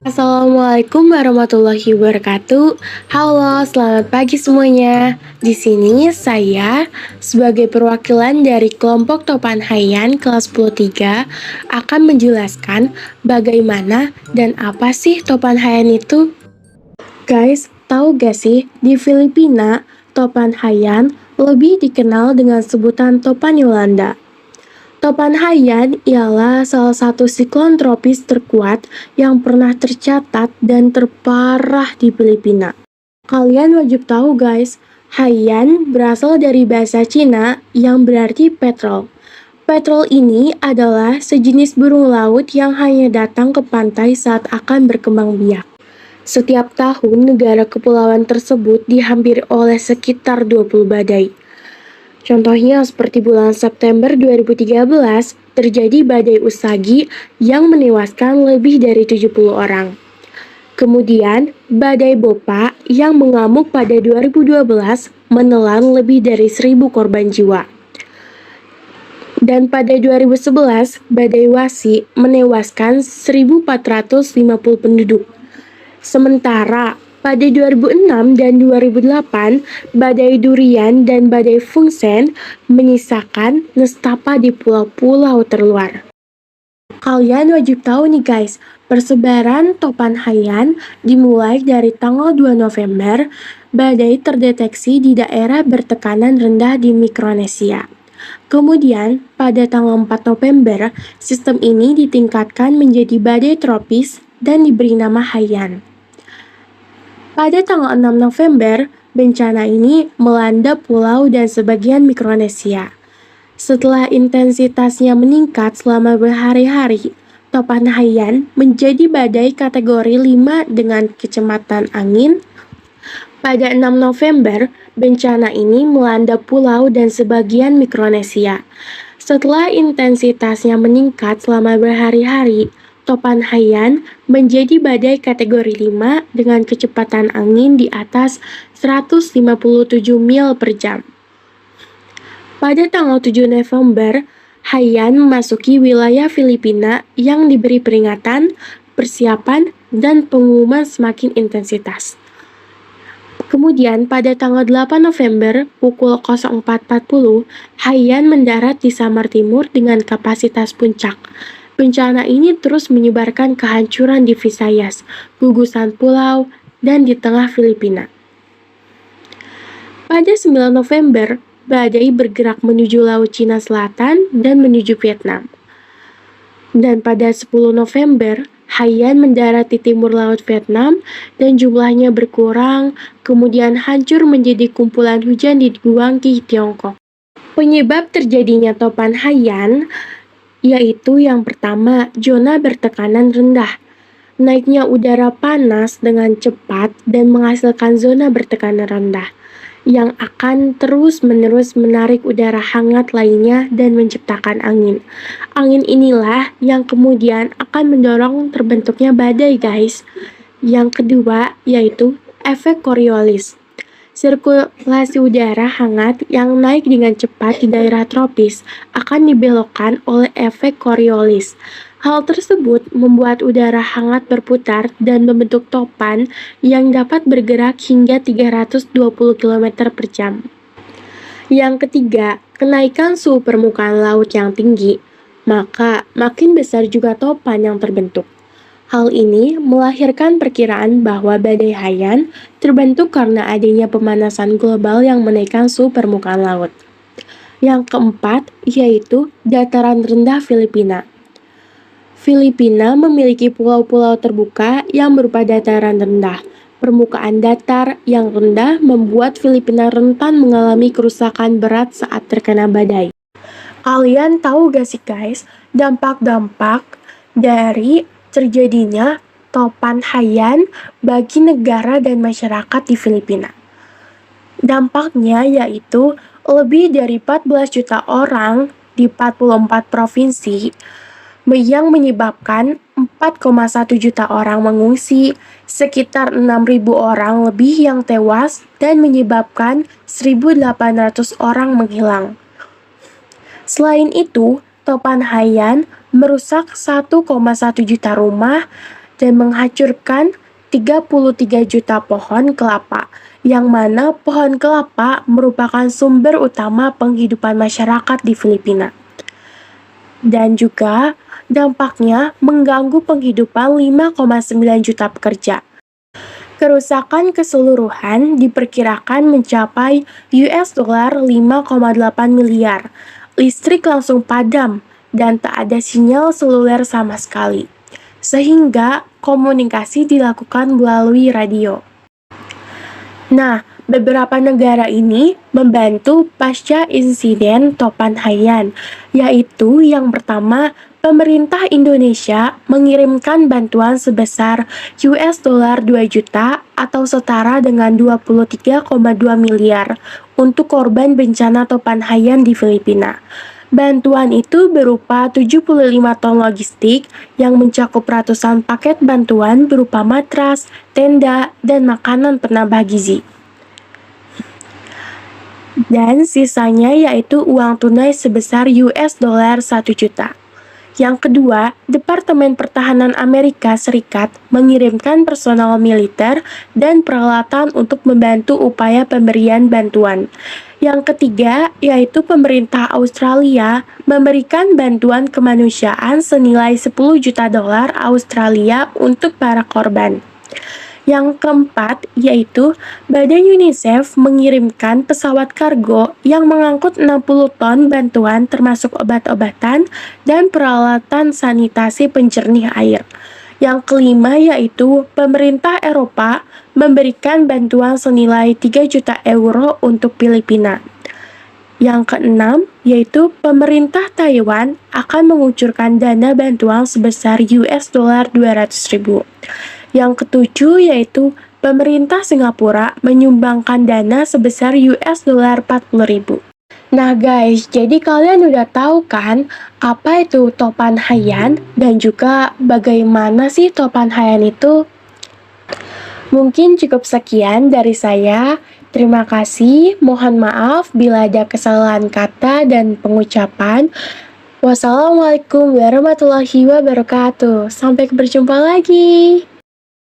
Assalamualaikum warahmatullahi wabarakatuh. Halo, selamat pagi semuanya. Di sini saya sebagai perwakilan dari kelompok Topan Haiyan kelas 10 akan menjelaskan bagaimana dan apa sih Topan Haiyan itu. Guys, tahu gak sih di Filipina Topan Haiyan lebih dikenal dengan sebutan Topan Yolanda. Topan Haiyan ialah salah satu siklon tropis terkuat yang pernah tercatat dan terparah di Filipina. Kalian wajib tahu guys, Haiyan berasal dari bahasa Cina yang berarti petrol. Petrol ini adalah sejenis burung laut yang hanya datang ke pantai saat akan berkembang biak. Setiap tahun negara kepulauan tersebut dihampiri oleh sekitar 20 badai. Contohnya seperti bulan September 2013, terjadi badai Usagi yang menewaskan lebih dari 70 orang. Kemudian, badai Bopa yang mengamuk pada 2012 menelan lebih dari 1.000 korban jiwa. Dan pada 2011, badai Wasi menewaskan 1.450 penduduk. Sementara pada 2006 dan 2008, badai Durian dan badai Fungsen menyisakan nestapa di pulau-pulau terluar. Kalian wajib tahu nih guys, persebaran Topan Haiyan dimulai dari tanggal 2 November, badai terdeteksi di daerah bertekanan rendah di Mikronesia. Kemudian, pada tanggal 4 November, sistem ini ditingkatkan menjadi badai tropis dan diberi nama Haiyan. Pada tanggal 6 November, bencana ini melanda pulau dan sebagian Mikronesia. Setelah intensitasnya meningkat selama berhari-hari, Topan Haiyan menjadi badai kategori 5 dengan kecepatan angin. Pada 6 November, bencana ini melanda pulau dan sebagian Mikronesia. Setelah intensitasnya meningkat selama berhari-hari, Topan Haiyan menjadi badai kategori 5 dengan kecepatan angin di atas 157 mil per jam. Pada tanggal 7 November, Haiyan memasuki wilayah Filipina yang diberi peringatan, persiapan, dan pengumuman semakin intensitas. Kemudian pada tanggal 8 November pukul 04.40, Haiyan mendarat di Samar Timur dengan kapasitas puncak. Bencana ini terus menyebarkan kehancuran di Visayas, gugusan pulau, dan di tengah Filipina. Pada 9 November, badai bergerak menuju Laut Cina Selatan dan menuju Vietnam. Dan pada 10 November, Haiyan mendarat di timur Laut Vietnam dan jumlahnya berkurang, kemudian hancur menjadi kumpulan hujan di Guang Qi, Tiongkok. Penyebab terjadinya Topan Haiyan yaitu yang pertama, zona bertekanan rendah. Naiknya udara panas dengan cepat dan menghasilkan zona bertekanan rendah yang akan terus-menerus menarik udara hangat lainnya dan menciptakan angin. Angin inilah yang kemudian akan mendorong terbentuknya badai, guys. Yang kedua yaitu efek Coriolis. Sirkulasi udara hangat yang naik dengan cepat di daerah tropis akan dibelokkan oleh efek Coriolis. Hal tersebut membuat udara hangat berputar dan membentuk topan yang dapat bergerak hingga 320 km per jam. Yang ketiga, kenaikan suhu permukaan laut yang tinggi, maka makin besar juga topan yang terbentuk. Hal ini melahirkan perkiraan bahwa badai Haiyan terbentuk karena adanya pemanasan global yang menaikkan suhu permukaan laut. Yang keempat, yaitu dataran rendah Filipina. Filipina memiliki pulau-pulau terbuka yang berupa dataran rendah. Permukaan datar yang rendah membuat Filipina rentan mengalami kerusakan berat saat terkena badai. Kalian tahu gak sih guys, dampak-dampak dari terjadinya Topan Haiyan bagi negara dan masyarakat di Filipina? Dampaknya yaitu lebih dari 14 juta orang di 44 provinsi yang menyebabkan 4,1 juta orang mengungsi, sekitar 6.000 orang lebih yang tewas, dan menyebabkan 1.800 orang menghilang. Selain itu, Topan Haiyan merusak 1,1 juta rumah dan menghancurkan 33 juta pohon kelapa, yang mana pohon kelapa merupakan sumber utama penghidupan masyarakat di Filipina. Dan juga dampaknya mengganggu penghidupan 5,9 juta pekerja. Kerusakan keseluruhan diperkirakan mencapai US dollar 5,8 miliar. Listrik langsung padam dan tak ada sinyal seluler sama sekali. Sehingga komunikasi dilakukan melalui radio. Nah, beberapa negara ini membantu pasca insiden Topan Haiyan, yaitu yang pertama, pemerintah Indonesia mengirimkan bantuan sebesar US dollar 2 juta atau setara dengan 23,2 miliar untuk korban bencana Topan Haiyan di Filipina. Bantuan itu berupa 75 ton logistik yang mencakup ratusan paket bantuan berupa matras, tenda, dan makanan penambah gizi. Dan sisanya yaitu uang tunai sebesar US dollar 1 juta. Yang kedua, Departemen Pertahanan Amerika Serikat mengirimkan personal militer dan peralatan untuk membantu upaya pemberian bantuan. Yang ketiga, yaitu pemerintah Australia memberikan bantuan kemanusiaan senilai 10 juta dolar Australia untuk para korban. Yang keempat, yaitu Badan UNICEF mengirimkan pesawat kargo yang mengangkut 60 ton bantuan termasuk obat-obatan dan peralatan sanitasi penjernih air. Yang kelima, yaitu pemerintah Eropa memberikan bantuan senilai 3 juta euro untuk Filipina. Yang keenam, yaitu pemerintah Taiwan akan mengucurkan dana bantuan sebesar US dollar 200.000. Yang ketujuh, yaitu pemerintah Singapura menyumbangkan dana sebesar US dollar 40.000. Nah guys, jadi kalian udah tahu kan apa itu Topan Haiyan dan juga bagaimana sih Topan Haiyan itu? Mungkin cukup sekian dari saya. Terima kasih, mohon maaf bila ada kesalahan kata dan pengucapan. Wassalamualaikum warahmatullahi wabarakatuh. Sampai berjumpa lagi.